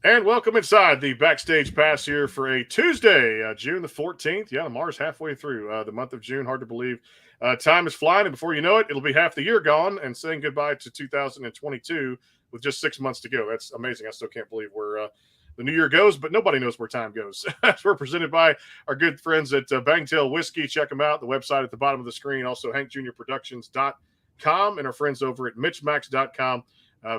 And welcome inside the Backstage Pass here for a Tuesday, June the 14th. Yeah, Mars halfway through the month of June. Hard to believe. Time is flying, and before you know it, it'll be half the year gone and saying goodbye to 2022 with just 6 months to go. That's amazing. I still can't believe where the new year goes, but nobody knows where time goes. We're presented by our good friends at Bangtail Whiskey. Check them out. The website at the bottom of the screen. Also, hankjrproductions.com and our friends over at MitchMacs.com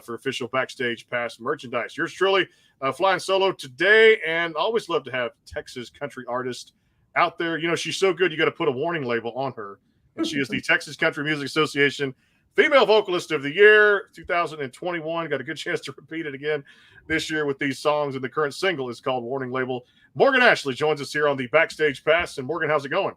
for official Backstage Pass merchandise. Yours truly, flying solo today, and always love to have Texas country artist out there. You know, she's so good, you got to put a warning label on her. And she is the Texas Country Music Association Female Vocalist of the Year 2021. Got a good chance to repeat it again this year with these songs, and the current single is called Warning Label. Morgan Ashley joins us here on the Backstage Pass. And Morgan, how's it going?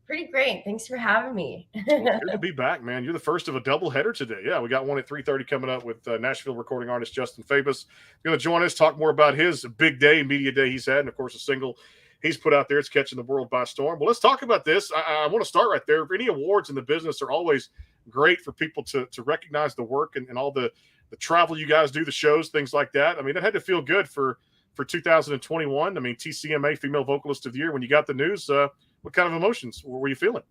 Pretty great. Thanks for having me. Well, good to be back, man. You're the first of a double header today. Yeah, we got one at 3:30 coming up with Nashville recording artist Justin Fabus. Going to join us, talk more about his big day, media day he's had, and of course a single he's put out there. It's catching the world by storm. Well, let's talk about this. I want to start right there. Any awards in the business are always great for people to recognize the work and all the travel you guys do, the shows, things like that. I mean, it had to feel good for 2021. I mean, TCMA Female Vocalist of the Year. When you got the news, what kind of emotions were you feeling?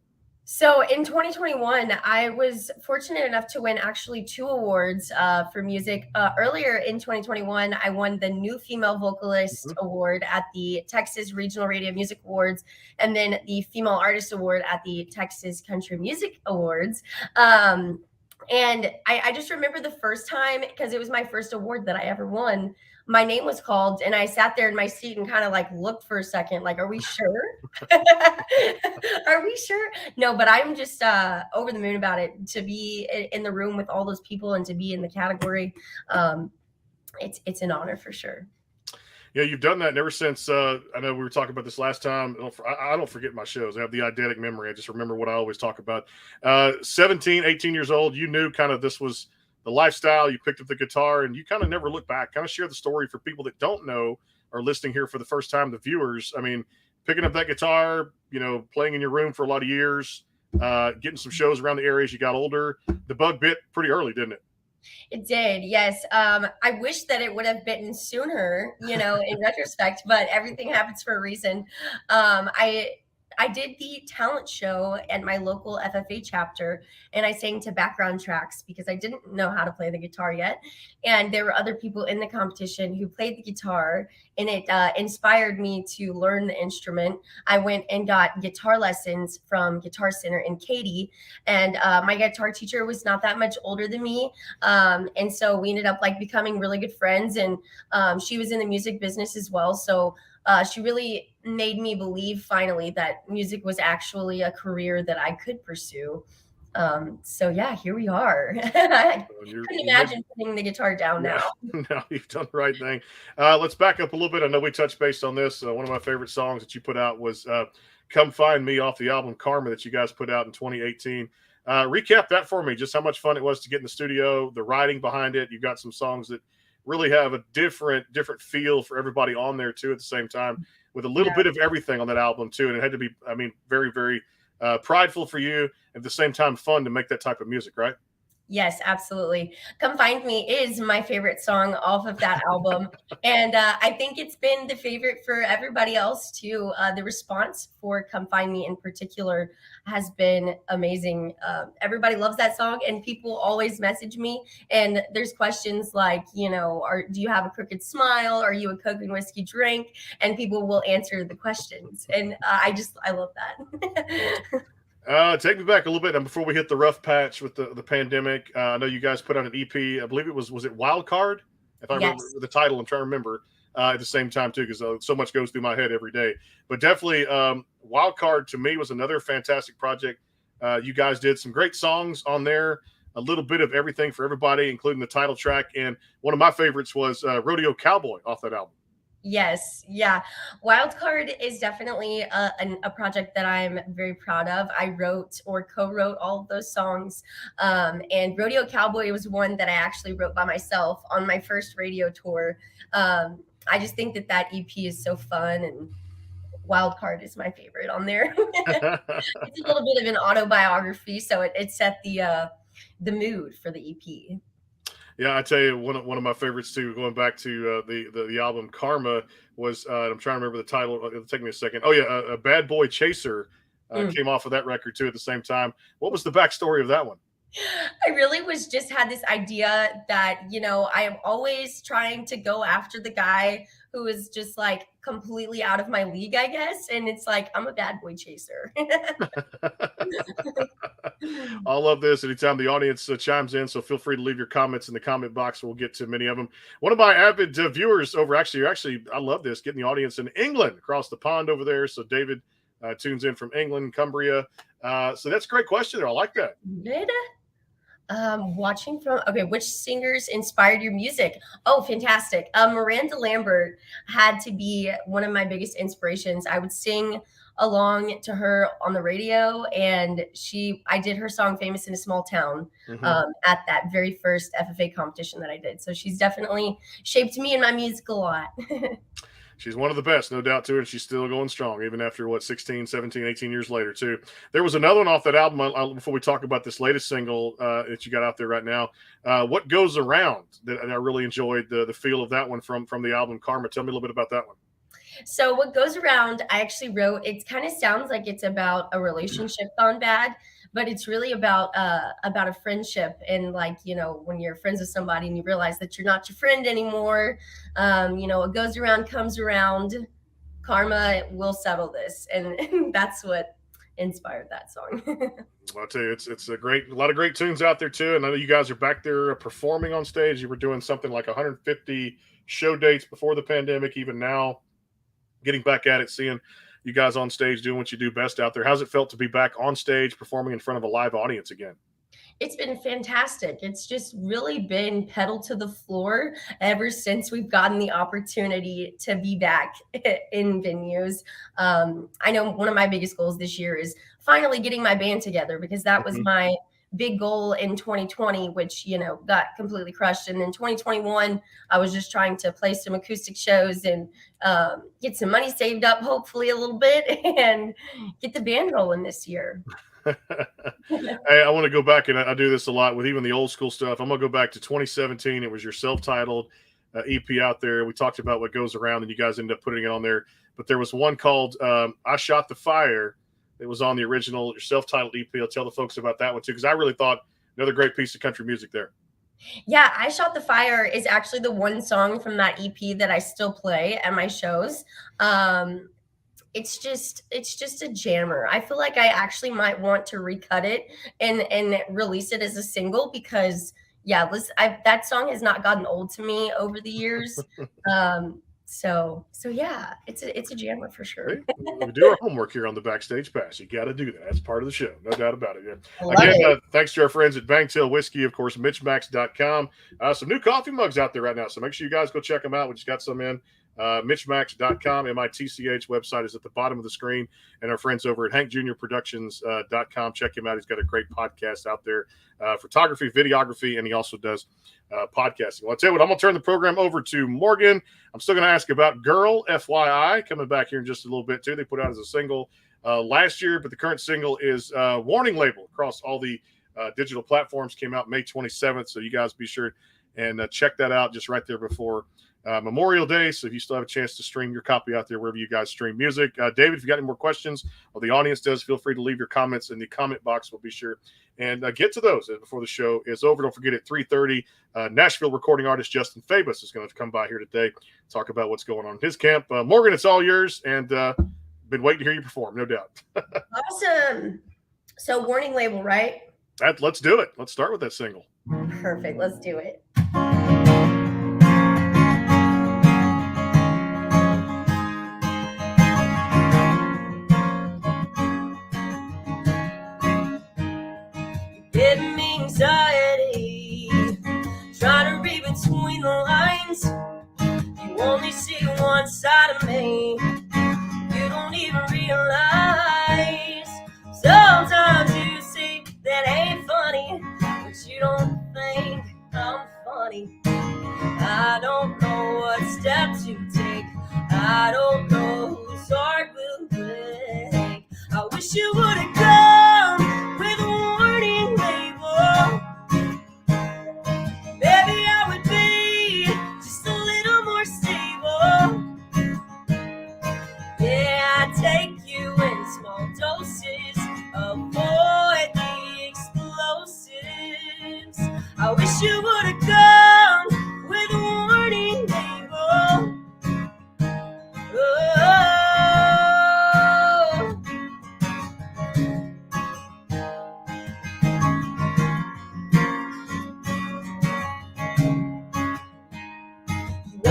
So in 2021, I was fortunate enough to win actually 2 awards for music. Earlier in 2021, I won the New Female Vocalist Award at the Texas Regional Radio Music Awards, and then the Female Artist Award at the Texas Country Music Awards. And I just remember the first time, because it was my first award that I ever won, my name was called, and I sat there in my seat and kind of like looked for a second, like, are we sure? Are we sure? No, but I'm just over the moon about it, to be in the room with all those people and to be in the category. It's an honor for sure. Yeah, you've done that, and ever since, I know we were talking about this last time. I don't forget my shows. I have the eidetic memory. I just remember what I always talk about. 17, 18 years old, you knew kind of this was the lifestyle. You picked up the guitar, and you kind of never looked back. Kind of share the story for people that don't know or listening here for the first time, the viewers. I mean, picking up that guitar, you know, playing in your room for a lot of years, getting some shows around the area as you got older. The bug bit pretty early, didn't it? It did, yes. I wish that it would have bitten sooner, you know, in retrospect, but everything happens for a reason. I did the talent show at my local FFA chapter, and I sang to background tracks because I didn't know how to play the guitar yet. And there were other people in the competition who played the guitar, and it inspired me to learn the instrument. I went and got guitar lessons from Guitar Center in Katy, and my guitar teacher was not that much older than me. And so we ended up like becoming really good friends, and she was in the music business as well. So she really made me believe finally that music was actually a career that I could pursue. So yeah, here we are. I couldn't imagine putting the guitar down now. No, you've done the right thing. Let's back up a little bit. I know we touched base on this. One of my favorite songs that you put out was Come Find Me off the album Karma that you guys put out in 2018. Recap that for me, just how much fun it was to get in the studio, the writing behind it. You've got some songs that really have a different feel for everybody on there too at the same time, with a little bit of everything on that album too. And it had to be, I mean, very, very prideful for you, at the same time fun to make that type of music, right? Yes, absolutely. Come Find Me is my favorite song off of that album. And I think it's been the favorite for everybody else too. The response for Come Find Me in particular has been amazing. Everybody loves that song, and people always message me. And there's questions like, you know, do you have a crooked smile? Are you a Coke and whiskey drink? And people will answer the questions. And I love that. Take me back a little bit, and before we hit the rough patch with the pandemic, I know you guys put out an EP. I believe it was it Wild Card? If I remember the title, I'm trying to remember at the same time too, because so much goes through my head every day. But definitely, Wild Card to me was another fantastic project. You guys did some great songs on there, a little bit of everything for everybody, including the title track. And one of my favorites was Rodeo Cowboy off that album. Yes. Yeah. Wildcard is definitely a project that I'm very proud of. I wrote or co-wrote all of those songs. And Rodeo Cowboy was one that I actually wrote by myself on my first radio tour. I just think that EP is so fun, and Wildcard is my favorite on there. It's a little bit of an autobiography, so it set the mood for the EP. Yeah, I tell you, one of my favorites too. Going back to the album Karma was I'm trying to remember the title. It'll take me a second. Oh yeah, a Bad Boy Chaser Mm. came off of that record too at the same time. What was the backstory of that one? I really was just had this idea that, I am always trying to go after the guy who is just like completely out of my league, I guess. And it's like, I'm a bad boy chaser. I love this. Anytime the audience chimes in, so feel free to leave your comments in the comment box. We'll get to many of them. One of my avid viewers over, actually, I love this, getting the audience in England across the pond over there. So David tunes in from England, Cumbria. So that's a great question there. I like that. Good. Watching from which singers inspired your music? Oh, fantastic. Miranda Lambert had to be one of my biggest inspirations. I would sing along to her on the radio, and I did her song Famous in a Small Town at that very first FFA competition that I did. So she's definitely shaped me and my music a lot. She's one of the best, no doubt to it. She's still going strong, even after, 16, 17, 18 years later, too. There was another one off that album, before we talk about this latest single that you got out there right now. What Goes Around, that I really enjoyed the feel of that one from the album Karma. Tell me a little bit about that one. So What Goes Around, I actually wrote, it kind of sounds like it's about a relationship gone bad, but it's really about a friendship. And when you're friends with somebody and you realize that you're not your friend anymore, what goes around comes around. Karma will settle this. And that's what inspired that song. I'll tell you, it's a lot of great tunes out there too. And I know you guys are back there performing on stage. You were doing something like 150 show dates before the pandemic, even now. Getting back at it, seeing you guys on stage doing what you do best out there. How's it felt to be back on stage performing in front of a live audience again? It's been fantastic. It's just really been pedal to the floor ever since we've gotten the opportunity to be back in venues. I know one of my biggest goals this year is finally getting my band together, because that was my big goal in 2020, which, got completely crushed. And in 2021, I was just trying to play some acoustic shows and get some money saved up, hopefully a little bit, and get the band rolling this year. Hey, I want to go back, and I do this a lot with even the old school stuff. I'm going to go back to 2017. It was your self-titled EP out there. We talked about What Goes Around, and you guys ended up putting it on there. But there was one called I Shot the Fire. It was on the original, your self-titled EP. I'll tell the folks about that one too, because I really thought another great piece of country music there. Yeah, I Shot the Fire is actually the one song from that EP that I still play at my shows. It's just a jammer. I feel like I actually might want to recut it and release it as a single, because that song has not gotten old to me over the years. So yeah, it's a jammer for sure. We do our homework here on the Backstage Pass. You got to do that. That's part of the show. No doubt about it. Yeah. Again, thanks to our friends at Bangtail Whiskey, of course, MitchMacs.com. Some new coffee mugs out there right now. So make sure you guys go check them out. We just got some in. MitchMacs.com, MITCH website is at the bottom of the screen. And our friends over at HankJrProductions.com. Check him out. He's got a great podcast out there. Photography, videography, and he also does podcasting. Well, I'll tell you what, I'm going to turn the program over to Morgan. I'm still going to ask about Girl, FYI, coming back here in just a little bit too. They put out as a single last year, but the current single is Warning Label across all the digital platforms. Came out May 27th, so you guys be sure and check that out just right there before Memorial Day. So if you still have a chance to stream your copy out there wherever you guys stream music. David, if you got any more questions, or the audience does, feel free to leave your comments in the comment box. We'll be sure and get to those before the show is over. Don't forget at 3:30, Nashville recording artist Justin Fabus is going to come by here today, talk about what's going on in his camp. Morgan, it's all yours, and been waiting to hear you perform, no doubt. Awesome. So Warning Label, right? Let's do it. Let's start with that single. Perfect. Let's do it. Giving me anxiety, trying to read between the lines. You only see one side of me, you don't even realize. Sometimes you say that ain't funny, but you don't think I'm funny. I don't know what step to take, I don't know whose heart will break. I wish you would have come with a warning label. Baby,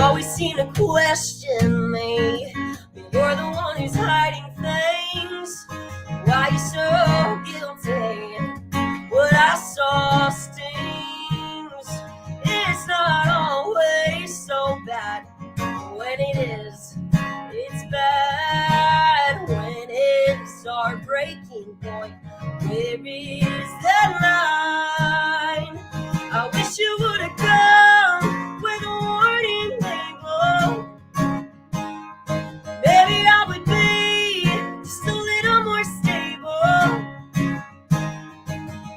always seem to question me, but you're the one who's hiding things. Why you so guilty? What I saw stings. It's not always so bad. When it is, it's bad. When it's our breaking point, where is that line? I wish you would have come with a warning label. Maybe I would be just a little more stable.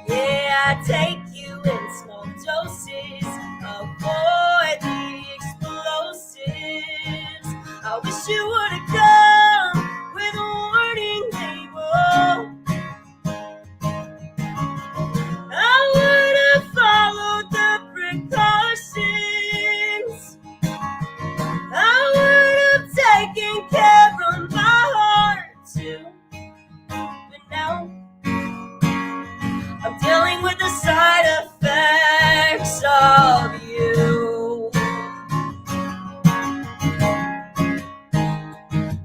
Yeah, I take you in small doses. Avoid the explosives. I wish you would have come with a warning label. I would have followed the precautions. I would have taken care of my heart too. But now I'm dealing with the side effects of you.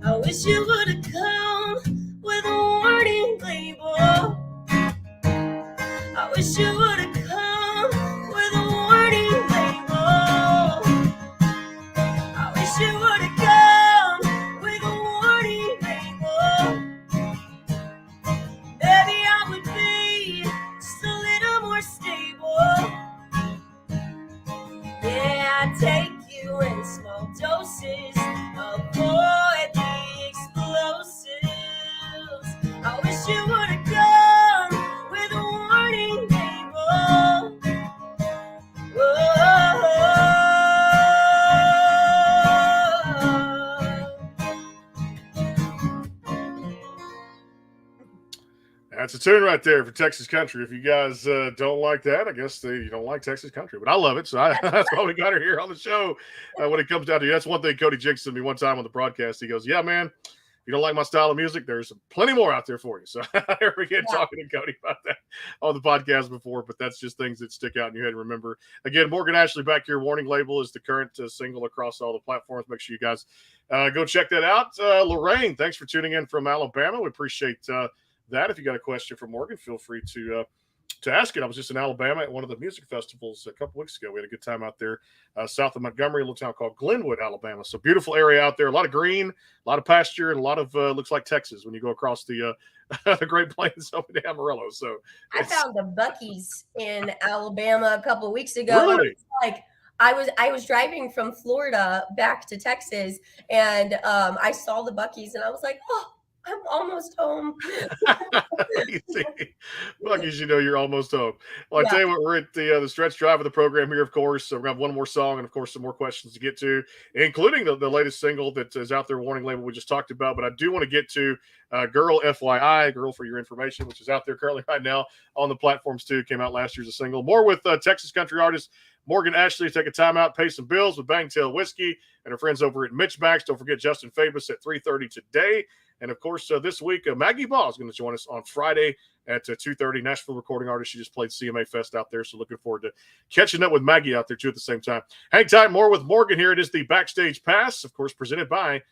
I wish you would have come with a warning label. I wish you would have come with a warning label. I wish you would have come with a warning label. Maybe I would be just a little more stable. Yeah, I take you in small doses. Avoid the explosives. I wish you would have come with a warning label. That's a tune right there for Texas country. If you guys don't like that, I guess you don't like Texas country, but I love it. So that's why we got her here on the show. When it comes down to that's one thing Cody jinxed me one time on the broadcast. He goes, "Yeah, man, if you don't like my style of music, there's plenty more out there for you." So I never get talking to Cody about that on the podcast before, but that's just things that stick out in your head and remember. Again, Morgan Ashley Back Here, Warning Label is the current single across all the platforms. Make sure you guys go check that out. Lorraine, thanks for tuning in from Alabama. We appreciate that. If you got a question for Morgan, feel free to ask it. I was just in Alabama at one of the music festivals a couple weeks ago. We had a good time out there south of Montgomery, a little town called Glenwood, Alabama. So beautiful area out there, a lot of green, a lot of pasture, and a lot of looks like Texas when you go across the the Great Plains over to Amarillo. So I found the Buc-ee's in Alabama a couple of weeks ago. Really? I was driving from Florida back to Texas, and I saw the Buc-ee's, and I was like, oh, I'm almost home. You see, Buc-ee's, you know you're almost home. Well, I tell you what, we're at the stretch drive of the program here, of course. So we're going to have one more song and, of course, some more questions to get to, including the latest single that is out there, Warning Label, we just talked about. But I do want to get to Girl, FYI, Girl for Your Information, which is out there currently right now on the platforms, too. Came out last year as a single. More with Texas country artist Morgan Ashley. Take a time out, pay some bills with Bangtail Whiskey and our friends over at MitchMacs. Don't forget Justin Fabus at 3:30 today. And, of course, this week, Maggie Ball is going to join us on Friday at 2:30. Nashville recording artist. She just played CMA Fest out there, so looking forward to catching up with Maggie out there, too, at the same time. Hang tight, more with Morgan here. It is the Backstage Pass, of course, presented by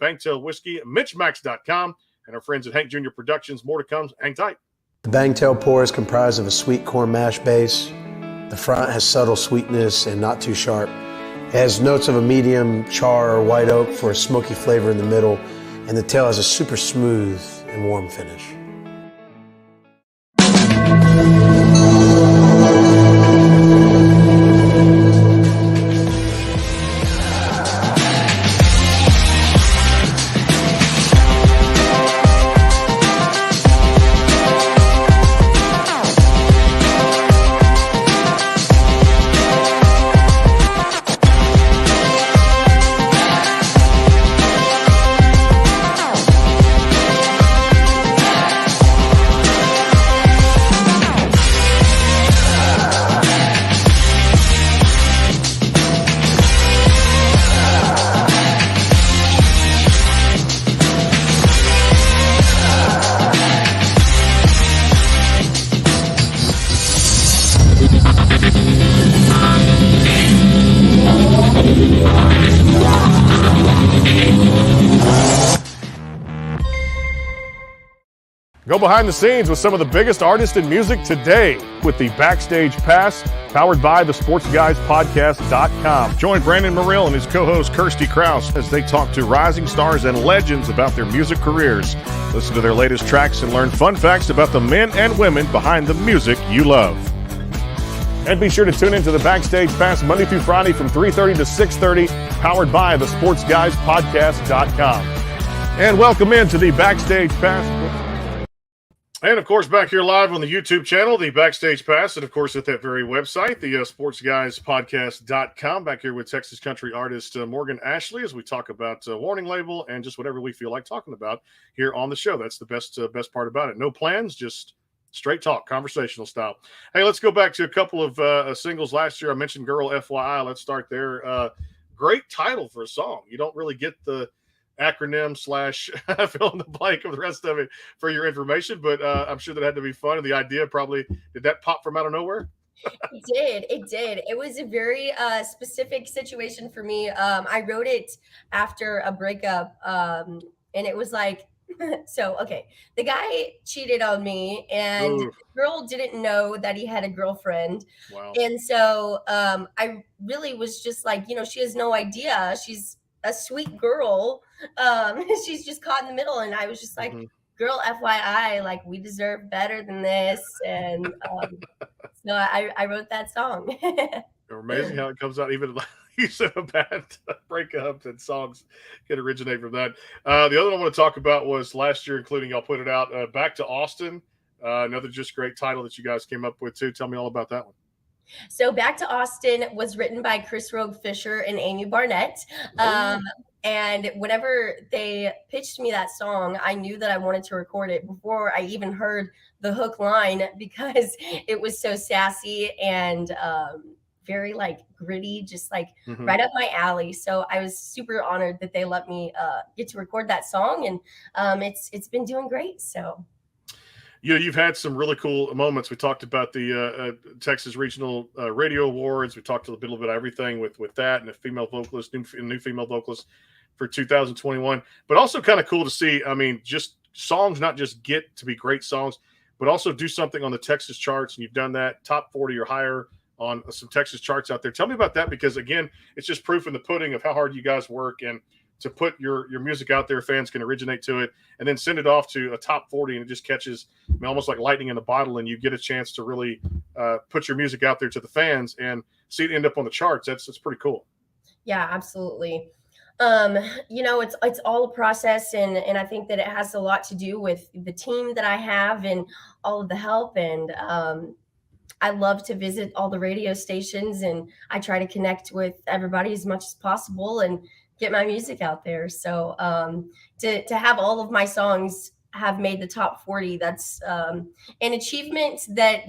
Bangtail Whiskey, MitchMacs.com, and our friends at Hank Jr. Productions. More to come. Hang tight. The Bangtail pour is comprised of a sweet corn mash base. The front has subtle sweetness and not too sharp. It has notes of a medium char or white oak for a smoky flavor in the middle, and the tail has a super smooth and warm finish. Go behind the scenes with some of the biggest artists in music today with the Backstage Pass, powered by the SportsGuysPodcast.com. Join Brandon Morrill and his co-host Kirsty Krause as they talk to rising stars and legends about their music careers. Listen to their latest tracks and learn fun facts about the men and women behind the music you love. And be sure to tune into the Backstage Pass Monday through Friday from 3:30 to 6:30, powered by the SportsGuysPodcast.com. And welcome into the Backstage Pass. And, of course, back here live on the YouTube channel, the Backstage Pass, and, of course, at that very website, the SportsGuysPodcast.com. Back here with Texas country artist Morgan Ashley as we talk about Warning Label and just whatever we feel like talking about here on the show. That's the best part about it. No plans, just straight talk, conversational style. Hey, let's go back to a couple of singles last year. I mentioned Girl FYI. Let's start there. Great title for a song. You don't really get the acronym / fill in the blank of the rest of it for your information, but I'm sure that had to be fun. And the idea probably, did that pop from out of nowhere? It did. It was a very specific situation for me. I wrote it after a breakup, and it was like, so, okay, the guy cheated on me, and the girl didn't know that he had a girlfriend. Wow. And so I really was just like, she has no idea. She's a sweet girl. She's just caught in the middle. And I was just like, girl, FYI, like, we deserve better than this. And so I wrote that song. Amazing how it comes out. Even you said a bad breakup, and songs can originate from that. The other one I want to talk about was last year, including y'all put it out, Back to Austin. Another just great title that you guys came up with too. Tell me all about that one. So Back to Austin was written by Chris Rogue Fisher and Amy Barnett. And whenever they pitched me that song, I knew that I wanted to record it before I even heard the hook line, because it was so sassy and very like gritty, just like right up my alley. So I was super honored that they let me get to record that song, and it's been doing great. So. You've had some really cool moments. We talked about the Texas Regional Radio Awards. We talked a little bit of everything with that, and a female vocalist, new female vocalist for 2021. But also kind of cool to see, I mean, just songs not just get to be great songs, but also do something on the Texas charts. And you've done that, top 40 or higher on some Texas charts out there. Tell me about that, because, again, it's just proof in the pudding of how hard you guys work, and to put your music out there, fans can originate to it, and then send it off to a top 40, and it just catches, I mean, almost like lightning in a bottle, and you get a chance to really put your music out there to the fans and see it end up on the charts. That's pretty cool. Yeah, absolutely. It's all a process, and I think that it has a lot to do with the team that I have and all of the help. And I love to visit all the radio stations, and I try to connect with everybody as much as possible and get my music out there. So to have all of my songs have made the top 40, that's an achievement that,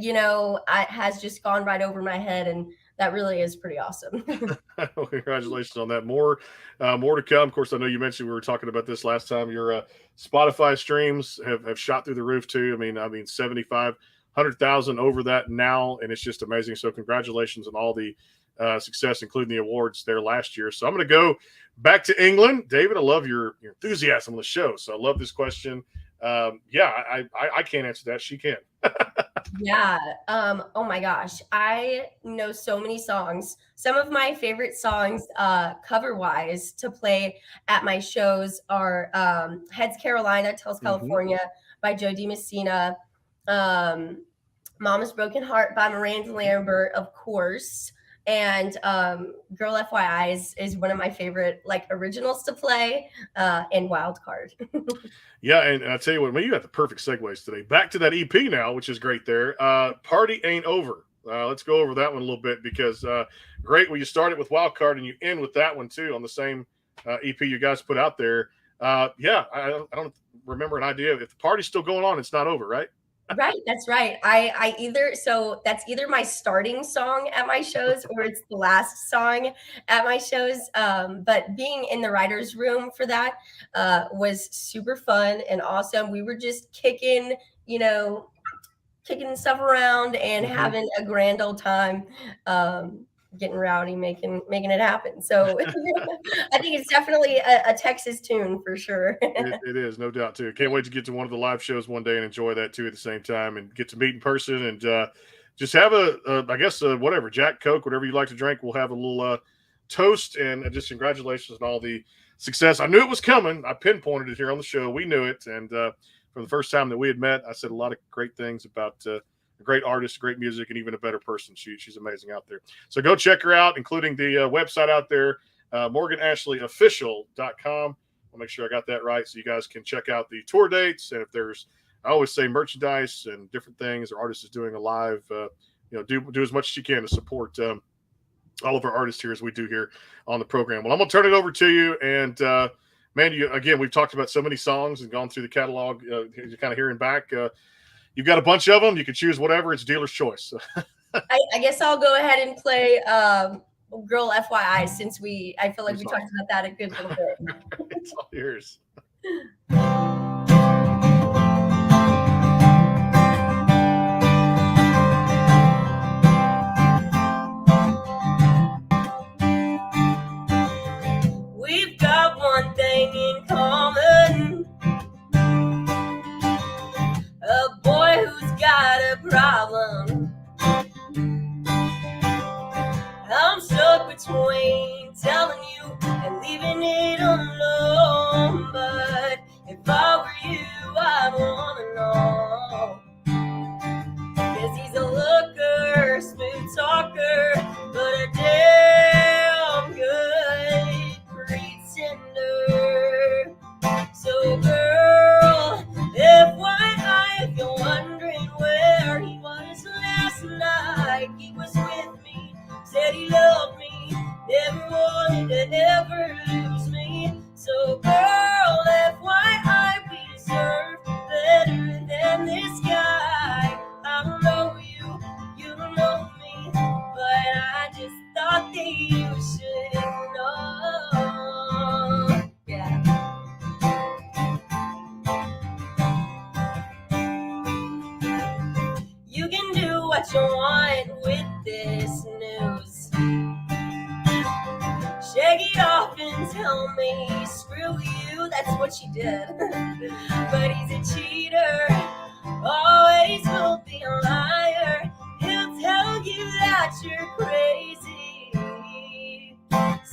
has just gone right over my head. And that really is pretty awesome. Well, congratulations on that. More to come. Of course, I know you mentioned, we were talking about this last time, your Spotify streams have shot through the roof too. I mean 100,000 over that now, and it's just amazing. So congratulations on all the success, including the awards there last year. So I'm going to go back to England. David, I love your enthusiasm on the show. So I love this question. I can't answer that. She can. Yeah. Oh my gosh. I know so many songs. Some of my favorite songs, cover wise, to play at my shows are Heads Carolina, Tells California by Joe DiMessina, Mama's Broken Heart by Miranda Lambert, of course. And Girl FYI is one of my favorite originals to play, and Wild Card. Yeah, and I tell you what, you got the perfect segues today. Back to that EP now, which is great there. Party Ain't Over. Let's go over that one a little bit, because great when you started with Wild Card and you end with that one too on the same EP you guys put out there. I don't remember an idea. If the party's still going on, it's not over, right? Right, that's right. That's either my starting song at my shows or it's the last song at my shows. But being in the writer's room for that was super fun and awesome. We were just kicking stuff around and having a grand old time. getting rowdy, making it happen. So I think it's definitely a Texas tune for sure. It is, no doubt, too. Can't wait to get to one of the live shows one day and enjoy that, too, at the same time, and get to meet in person and just have I guess, whatever, Jack, Coke, whatever you like to drink. We'll have a little toast, and just congratulations on all the success. I knew it was coming. I pinpointed it here on the show. We knew it, and from the first time that we had met, I said a lot of great things about a great artist, great music, and even a better person. She's amazing out there. So go check her out, including the website out there, MorganAshleyOfficial.com. I'll make sure I got that right so you guys can check out the tour dates. And if there's, I always say, merchandise and different things, or artist is doing a live, do as much as you can to support all of our artists here as we do here on the program. Well, I'm going to turn it over to you. And, man, we've talked about so many songs and gone through the catalog. You're kind of hearing back. You've got a bunch of them. You can choose whatever. It's dealer's choice. I guess I'll go ahead and play Girl FYI, since I feel like we talked about that a good little bit. It's all yours. We've got one thing in common, a boy who's got a problem. I'm stuck between telling you and leaving it alone, but if I were you, I'd wanna know, 'cause he's a looker, smooth talker, but a damn good pretender. So girl, FYI, if you're wondering where he was last night, he was with me, said he loved me, never wanted to ever lose me. So girl, FYI, we deserve better than this guy. I don't know you, you don't know me, but I just thought that you should know. Yeah. You can do what you want with this news. Shake it off and tell me, screw you, that's what she did. But he's a cheater, always will be a liar. He'll tell you that you're crazy.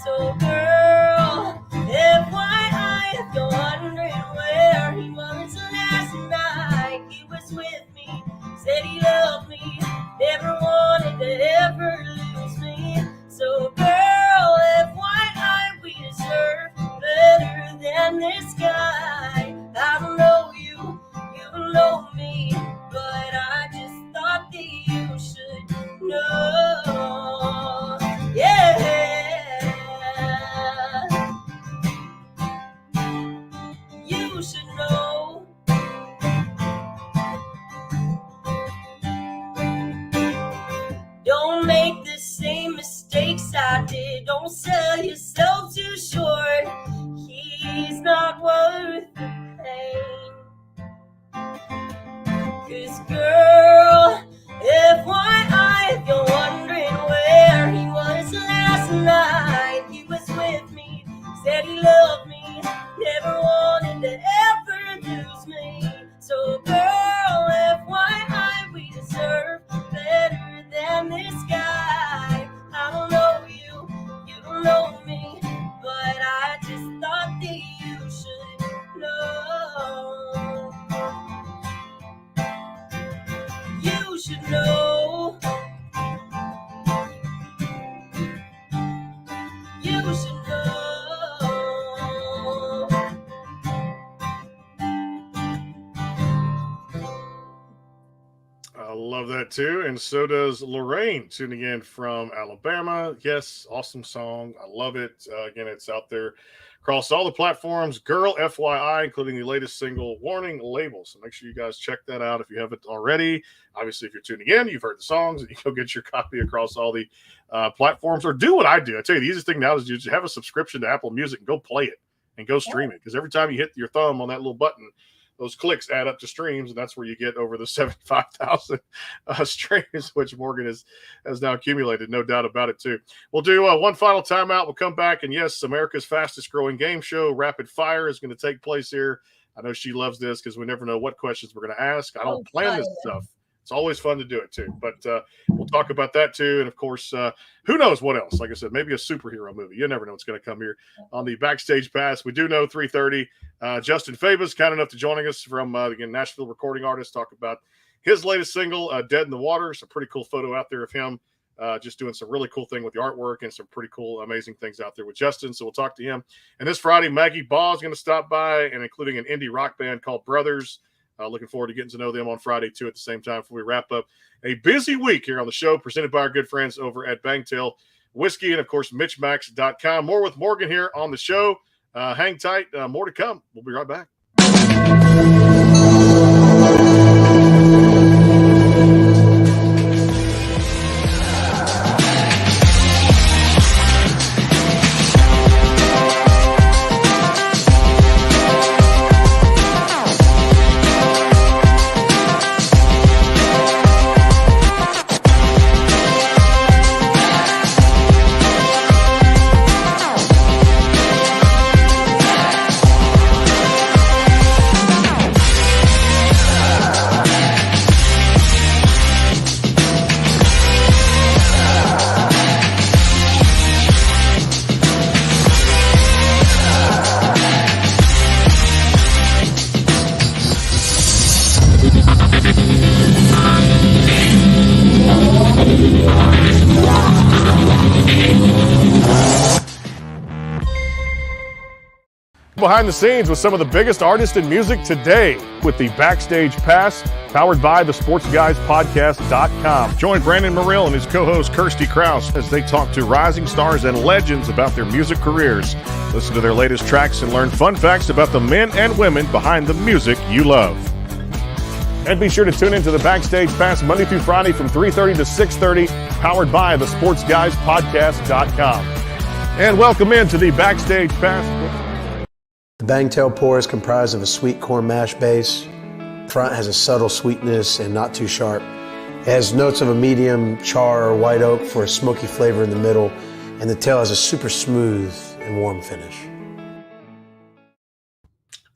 So girl, FYI, if you're wondering where he was last night, he was with me, said he loved me, never wanted to ever lose me. So girl, FYI, we deserve better than this guy. I don't know you, you don't know me, but I just thought that you should know. Yeah. You should know. Don't make the same mistakes I did. Don't sell yourself too short. He's not worth the pain. 'Cause girl, FYI, if you're wondering where he was last night, he was with me, said he loved me, never wanted to ever lose me. So girl, FYI, we deserve better than this guy. I don't know you, you don't know me, but I just thought that you should know. You should know. You should know. I love that too, and so does Lorraine, tuning in from Alabama. Yes, awesome song. I love it. Again, it's out there across all the platforms. Girl, FYI, including the latest single, Warning Label. So make sure you guys check that out if you haven't already. Obviously, if you're tuning in, you've heard the songs, and you go get your copy across all the platforms, or do what I do. I tell you, the easiest thing now is you just have a subscription to Apple Music and go play it and go stream it, because every time you hit your thumb on that little button, those clicks add up to streams, and that's where you get over the 75,000 streams, which Morgan has now accumulated, no doubt about it too. We'll do one final timeout. We'll come back, and yes, America's fastest growing game show, Rapid Fire, is going to take place here. I know she loves this because we never know what questions we're going to ask. I don't plan this stuff. It's always fun to do it too, but we'll talk about that too. And of course, who knows what else? Like I said, maybe a superhero movie. You never know what's going to come here on the Backstage Pass. We do know 3:30. Justin Fabus, kind enough to joining us from again Nashville recording artist, talk about his latest single, "Dead in the Water." It's a pretty cool photo out there of him just doing some really cool thing with the artwork and some pretty cool, amazing things out there with Justin. So we'll talk to him. And this Friday, Maggie Baugh is going to stop by, and including an indie rock band called Brothers. Looking forward to getting to know them on Friday, too, at the same time before we wrap up a busy week here on the show, presented by our good friends over at Bangtail Whiskey and, of course, MitchMacs.com. More with Morgan here on the show. Hang tight. More to come. We'll be right back. Behind the scenes with some of the biggest artists in music today with the Backstage Pass, powered by the SportsGuysPodcast.com. Join Brandon Morrill and his co-host Kirsty Krause as they talk to rising stars and legends about their music careers. Listen to their latest tracks and learn fun facts about the men and women behind the music you love. And be sure to tune into the Backstage Pass Monday through Friday from 3:30 to 6:30, powered by the SportsGuysPodcast.com. And welcome into the Backstage Pass. The Bangtail pour is comprised of a sweet corn mash base. Front has a subtle sweetness and not too sharp. It has notes of a medium char or white oak for a smoky flavor in the middle, and the tail has a super smooth and warm finish.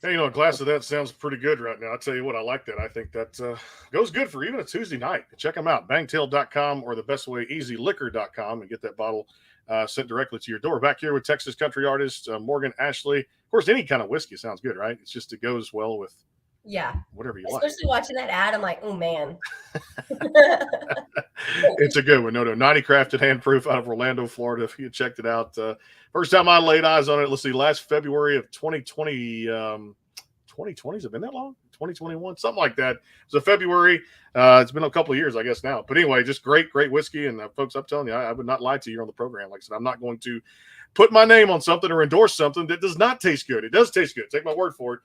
Hey, a glass of that sounds pretty good right now. I'll tell you what, I like that. I think that goes good for even a Tuesday night. Check them out, bangtail.com, or the best way, easyliquor.com, and get that bottle sent directly to your door. Back here with Texas country artist Morgan Ashley. Of course, any kind of whiskey sounds good, right? It's just it goes well with whatever you like. Especially watching that ad, I'm like, oh, man. It's a good one. No, 90 crafted hand proof out of Orlando, Florida. If you checked it out. First time I laid eyes on it, let's see, last February of 2020. 2020, has it been that long? 2021, something like that. It was a February. It's been a couple of years, I guess, now. But anyway, just great whiskey. And folks, I'm telling you, I would not lie to you on the program. Like I said, I'm not going to put my name on something or endorse something that does not taste good. It does taste good. Take my word for it.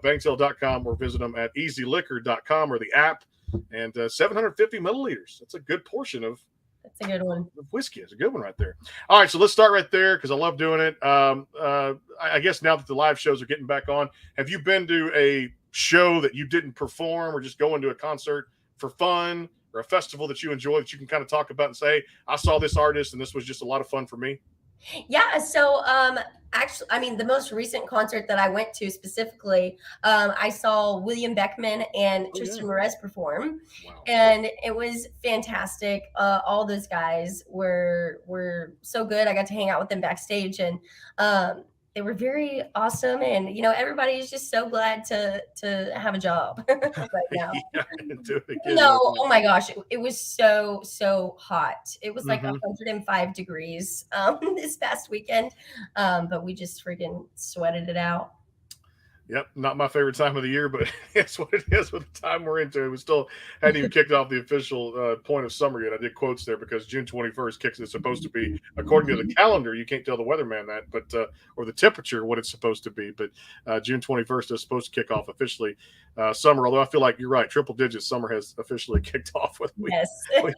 Bangtail.com, or visit them at easyliquor.com or the app. And 750 milliliters. That's a good portion of. That's a good one. Whiskey is a good one right there. All right, so let's start right there because I love doing it. I guess now that the live shows are getting back on, have you been to a show that you didn't perform, or just going to a concert for fun, or a festival that you enjoy that you can kind of talk about and say, I saw this artist and this was just a lot of fun for me? Yeah. So, actually, I mean, the most recent concert that I went to specifically, I saw William Beckman and Tristan Merez perform, and it was fantastic. All those guys were so good. I got to hang out with them backstage, and they were very awesome. And everybody's just so glad to have a job right now. Oh my gosh, it was so hot. It was like 105 degrees this past weekend, but we just freaking sweated it out. Yep, not my favorite time of the year, but it's what it is with the time we're into. We still hadn't even kicked off the official point of summer yet. I did quotes there because June 21st kicks. It's supposed to be, according to the calendar, you can't tell the weatherman that, but or the temperature, what it's supposed to be. But June 21st is supposed to kick off officially summer, although I feel like you're right. Triple digits summer has officially kicked off, whether we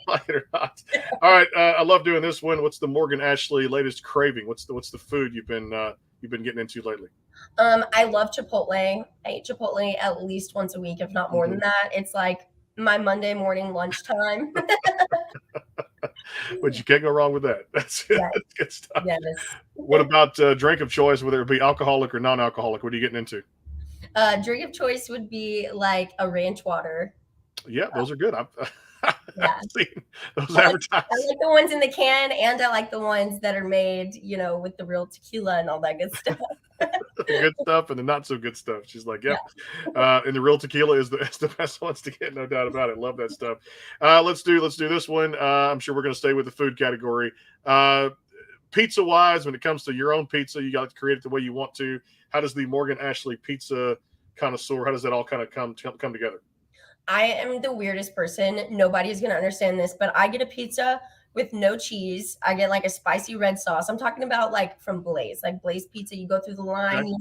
like it or not. All right, I love doing this one. What's the Morgan Ashley latest craving? What's the food you've been getting into lately? I love Chipotle. I eat Chipotle at least once a week, if not more than that. It's like my Monday morning lunchtime. But you can't go wrong with that. That's Yes, good stuff. yes. What about drink of choice, whether it be alcoholic or non-alcoholic? What are you getting into? Drink of choice would be like a ranch water. Yeah, those are good. I've Yeah. seen those I advertised. like the ones in the can, and I like the ones that are made, with the real tequila and all that good stuff. The good stuff and the not so good stuff. She's like, yep. Yeah. And the real tequila is the best ones to get, no doubt about it. Love that stuff. Let's do this one. I'm sure we're going to stay with the food category. Pizza wise, when it comes to your own pizza, you got to create it the way you want to. How does the Morgan Ashley pizza connoisseur? How does that all kind of come together? I am the weirdest person. Nobody's going to understand this, but I get a pizza with no cheese. I get like a spicy red sauce. I'm talking about like from Blaze, like Blaze Pizza. You go through the line,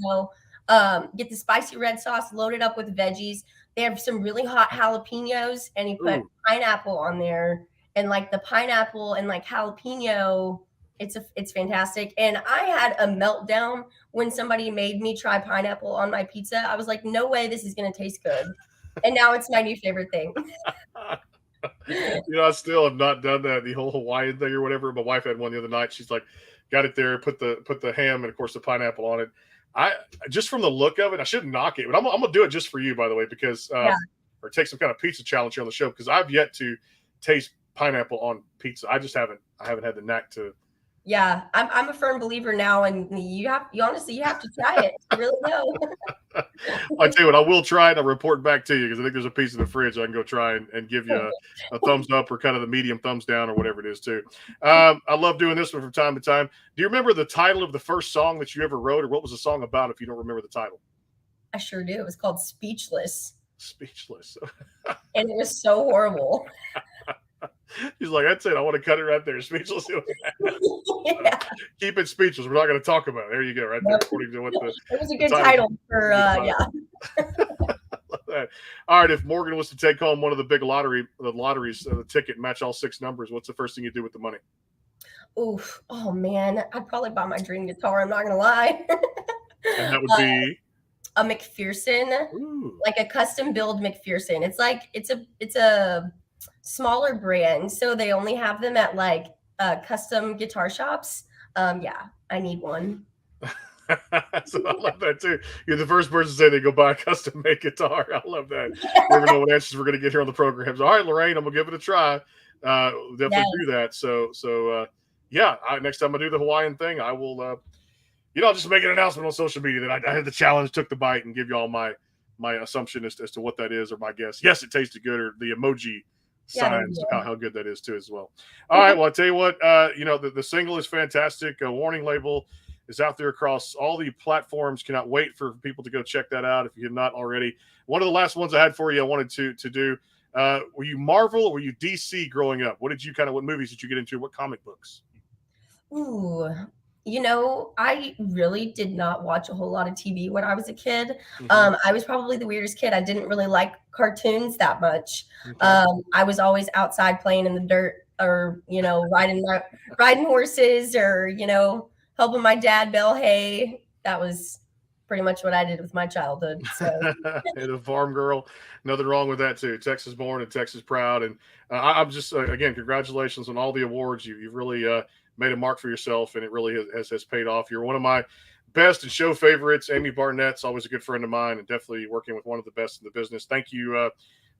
Okay. get the spicy red sauce loaded up with veggies. They have some really hot jalapenos, and you put Ooh. pineapple on there, and like the pineapple and like jalapeno. It's fantastic. And I had a meltdown when somebody made me try pineapple on my pizza. I was like, no way, this is going to taste good. And now it's my new favorite thing. I still have not done that, the whole Hawaiian thing or whatever. My wife had one the other night. She's like, got it there, put the ham and of course the pineapple on it. I just from the look of it, I shouldn't knock it, but I'm gonna do it just for you, by the way, because or take some kind of pizza challenge here on the show, because I've yet to taste pineapple on pizza. I haven't had the knack to. Yeah, I'm a firm believer now, and you honestly have to try it to really know. I tell you what, I will try it. I'll report back to you, because I think there's a piece in the fridge I can go try and give you a thumbs up or kind of the medium thumbs down or whatever it is too. I love doing this one from time to time. Do you remember the title of the first song that you ever wrote, or what was the song about if you don't remember the title? I sure do. It was called Speechless. Speechless. And it was so horrible. He's like, that's it. I want to cut it right there. Speechless. Yeah. Keep it speechless. We're not going to talk about it. There you go. Right there. According to what it was a good title for, yeah. Love that. All right. If Morgan was to take home one of the big lotteries, the ticket, match all 6 numbers, what's the first thing you do with the money? Oof. Oh man. I'd probably buy my dream guitar. I'm not going to lie. And that would be a McPherson. Ooh. Like a custom build McPherson. It's like, it's a smaller brand, so they only have them at like custom guitar shops. Yeah, I need one. So I love that too. You're the first person to say they go buy a custom made guitar. I love that. You never know what answers we're going to get here on the program. So, all right, Lorraine, I'm gonna give it a try. Definitely do that. So yeah. Next time I do the Hawaiian thing, I will. I'll just make an announcement on social media that I had the challenge, took the bite, and give you all my assumption as to what that is, or my guess. Yes, it tasted good, or the emoji signs how good that is too as well. All right, well, I tell you what, the single is fantastic. Warning label is out there across all the platforms. Cannot wait for people to go check that out if you have not already. One of the last ones I had for you, I wanted to do. Were you Marvel or were you DC growing up? What movies did you get into? What comic books? Ooh, I really did not watch a whole lot of TV when I was a kid. Mm-hmm. I was probably the weirdest kid. I didn't really like cartoons that much. Okay. I was always outside playing in the dirt, or riding horses, or helping my dad bale hay. That was pretty much what I did with my childhood. So. And a farm girl, nothing wrong with that too. Texas born and Texas proud. And I'm just again, congratulations on all the awards. You've really made a mark for yourself, and it really has paid off. You're one of my best and show favorites. Amy Barnett's always a good friend of mine, and definitely working with one of the best in the business. Thank you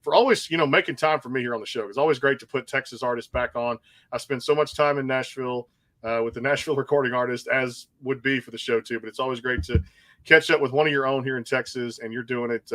for always, making time for me here on the show. It's always great to put Texas artists back on. I spend so much time in Nashville with the Nashville recording artist, as would be for the show too. But it's always great to catch up with one of your own here in Texas, and you're doing it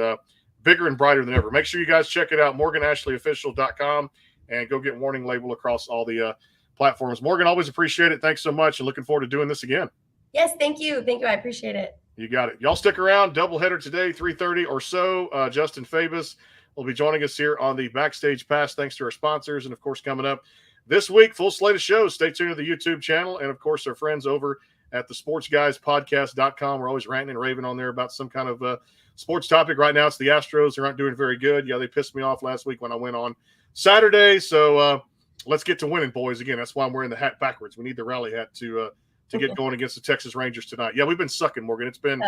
bigger and brighter than ever. Make sure you guys check it out, MorganAshleyOfficial.com, and go get Warning Label across all the platforms. Morgan, always appreciate it. Thanks so much, and looking forward to doing this again. Yes, thank you. I appreciate it. You got it. Y'all stick around. Doubleheader today, 3:30 or so. Justin Fabus will be joining us here on the Backstage Pass, thanks to our sponsors. And, of course, coming up this week, full slate of shows. Stay tuned to the YouTube channel. And, of course, our friends over at the sportsguyspodcast.com. We're always ranting and raving on there about some kind of sports topic. Right now, it's the Astros. They aren't doing very good. Yeah, they pissed me off last week when I went on Saturday. So let's get to winning, boys. Again, that's why I'm wearing the hat backwards. We need the rally hat to to get going against the Texas Rangers tonight. Yeah, we've been sucking, Morgan. It's been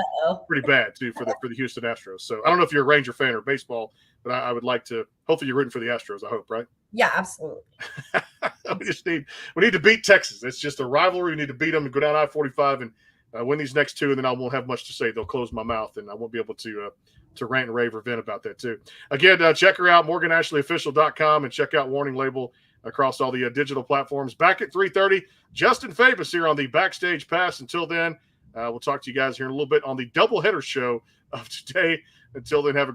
pretty bad too for the Houston Astros. So I don't know if you're a Ranger fan or baseball, but I would like to. Hopefully, you're rooting for the Astros. I hope, right? Yeah, absolutely. we need to beat Texas. It's just a rivalry. We need to beat them and go down I-45 and win these next two, and then I won't have much to say. They'll close my mouth, and I won't be able to rant and rave or vent about that too. Again, check her out, MorganAshleyOfficial.com, and check out Warning Label across all the digital platforms. Back at 3:30, Justin Fabus here on the Backstage Pass. Until then, we'll talk to you guys here in a little bit on the doubleheader show of today. Until then, have a